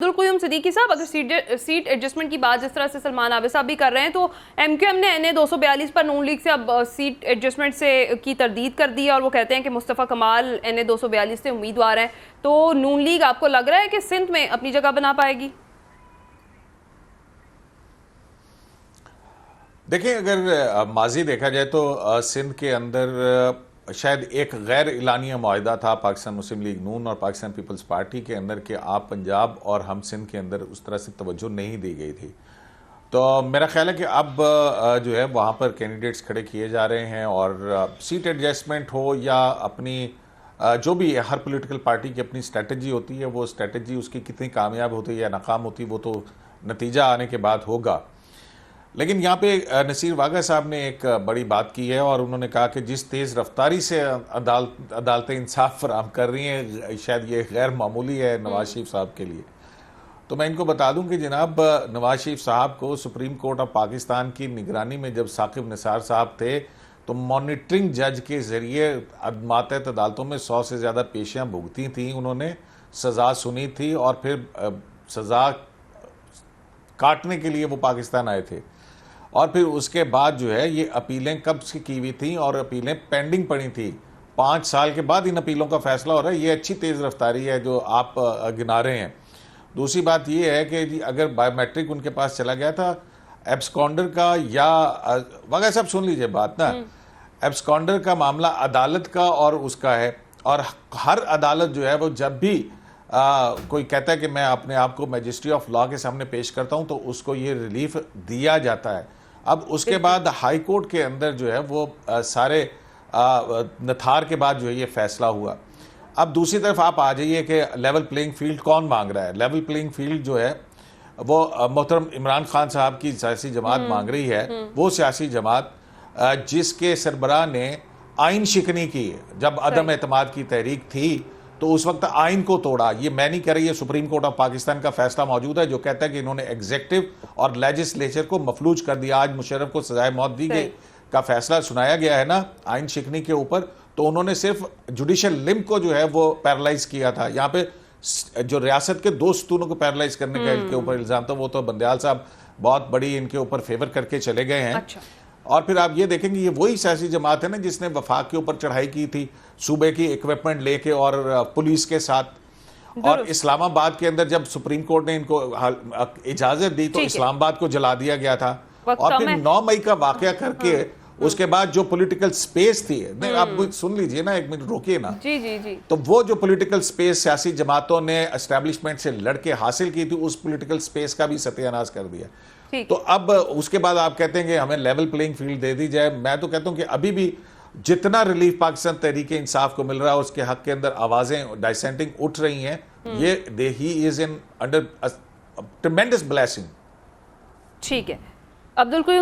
अब्दुल क़य्यूम सिद्दीकी साहब, अगर seat adjustment की बात जिस तरह से सलमान आबिद साहब भी कर रहे हैं, तो MQM ने NA 242 पर नून लीग से अब सीट एडजस्टमेंट से की तरदीद कर दी है और वो कहते हैं कि मुस्तफ़ा कमाल NA 242 से उम्मीदवार हैं। तो नून लीग आपको लग रहा है कि सिंध में अपनी जगह बना पाएगी? देखिए, अगर माजी देखा जाए तो सिंध के अंदर शायद एक गैर इलानिया मुआहिदा था पाकिस्तान मुस्लिम लीग नून और पाकिस्तान पीपल्स पार्टी के अंदर कि आप पंजाब और हम सिंध के अंदर उस तरह से तवज्जो नहीं दी गई थी। तो मेरा ख्याल है कि अब जो है वहाँ पर कैंडिडेट्स खड़े किए जा रहे हैं और सीट एडजस्टमेंट हो या अपनी जो भी है, हर पॉलिटिकल पार्टी की अपनी स्ट्रेटजी होती है, वो स्ट्रेटजी उसकी कितनी कामयाब होती है या नाकाम होती है वो तो नतीजा आने के बाद होगा। लेकिन यहाँ पे नसीर वाघा साहब ने एक बड़ी बात की है और उन्होंने कहा कि जिस तेज़ रफ्तारी से अदालतें इंसाफ फराहम कर रही हैं, शायद ये गैर मामूली है नवाज शरीफ साहब के लिए। तो मैं इनको बता दूं कि जनाब नवाज शरीफ साहब को सुप्रीम कोर्ट ऑफ पाकिस्तान की निगरानी में जब साकिब निसार साहब थे तो मॉनिटरिंग जज के ज़रिए मातहत अदालतों में 100 से ज़्यादा पेशियाँ भुगती थी, उन्होंने सज़ा सुनी थी और फिर सज़ा काटने के लिए वो पाकिस्तान आए थे। और फिर उसके बाद जो है ये अपीलें कब से की हुई थी और अपीलें पेंडिंग पड़ी थी। 5 साल के बाद इन अपीलों का फैसला हो रहा है। ये अच्छी तेज़ रफ्तारी है जो आप गिना रहे हैं। दूसरी बात ये है कि अगर बायोमेट्रिक उनके पास चला गया था एब्सकॉन्डर का, या वगैरह सब सुन लीजिए बात ना, एब्सकॉन्डर का मामला अदालत का और उसका है, और हर अदालत जो है वो जब भी कोई कहता है कि मैं अपने आप को मजिस्ट्री ऑफ लॉ के सामने पेश करता हूं तो उसको ये रिलीफ दिया जाता है। अब उसके बाद हाई कोर्ट के अंदर जो है वो सारे नथार के बाद जो है ये फैसला हुआ। अब दूसरी तरफ आप आ जाइए कि लेवल प्लेइंग फील्ड कौन मांग रहा है। लेवल प्लेइंग फील्ड जो है वो मोहतरम इमरान खान साहब की सियासी जमात मांग रही है। वो सियासी जमात जिसके सरबराह ने आइन शिकनी की, जब अदम एतमाद की तहरीक थी तो उस वक्त आइन को तोड़ा। ये मैं नहीं कह रही, है सुप्रीम कोर्ट ऑफ पाकिस्तान का फैसला मौजूद है जो कहता है कि इन्होंने एग्जीक्यूटिव और लेजिस्लेचर को मफलूज कर दिया। आज मुशर्रफ को सजाए मौत दी गई का फैसला सुनाया गया है ना आइन शिकनी के ऊपर, तो उन्होंने सिर्फ जुडिशल लिम्ब को जो है वो पैरालाइज किया था। यहाँ पे जो रियासत के 2 सतूनों को पैरालाइज करने का इनके ऊपर इल्जाम था, वो तो बंदयाल साहब बहुत बड़ी इनके ऊपर फेवर करके चले गए हैं। अच्छा। और फिर आप ये देखेंगे ये वही सियासी जमात है ना जिसने वफाक के ऊपर चढ़ाई की थी सूबे की इक्विपमेंट लेके और पुलिस के साथ। और इस्लामाबाद के अंदर जब सुप्रीम कोर्ट ने इनको इजाजत दी तो इस्लामाबाद को जला दिया गया था। और फिर 9 मई का वाकया करके उसके बाद जो पॉलिटिकल स्पेस थी, नहीं आप सुन लीजिए ना, 1 मिनट रोकिए ना। जी जी जी। तो वो जो पॉलिटिकल स्पेस सियासी जमातों ने एस्टेब्लिशमेंट से लड़के हासिल की थी, उस पॉलिटिकल स्पेस का भी सत्यानाश कर दिया। तो अब उसके बाद आप कहते हैं कि हमें लेवल प्लेइंग फील्ड दे दी जाए। मैं तो कहता हूं कि अभी भी जितना रिलीफ पाकिस्तान तहरीक इंसाफ को मिल रहा है उसके हक के अंदर आवाजें डाइसेंटिंग उठ रही हैं। ये he is in under ट्रेमेंडस blessing. ठीक है अब्दुल क़य्यूम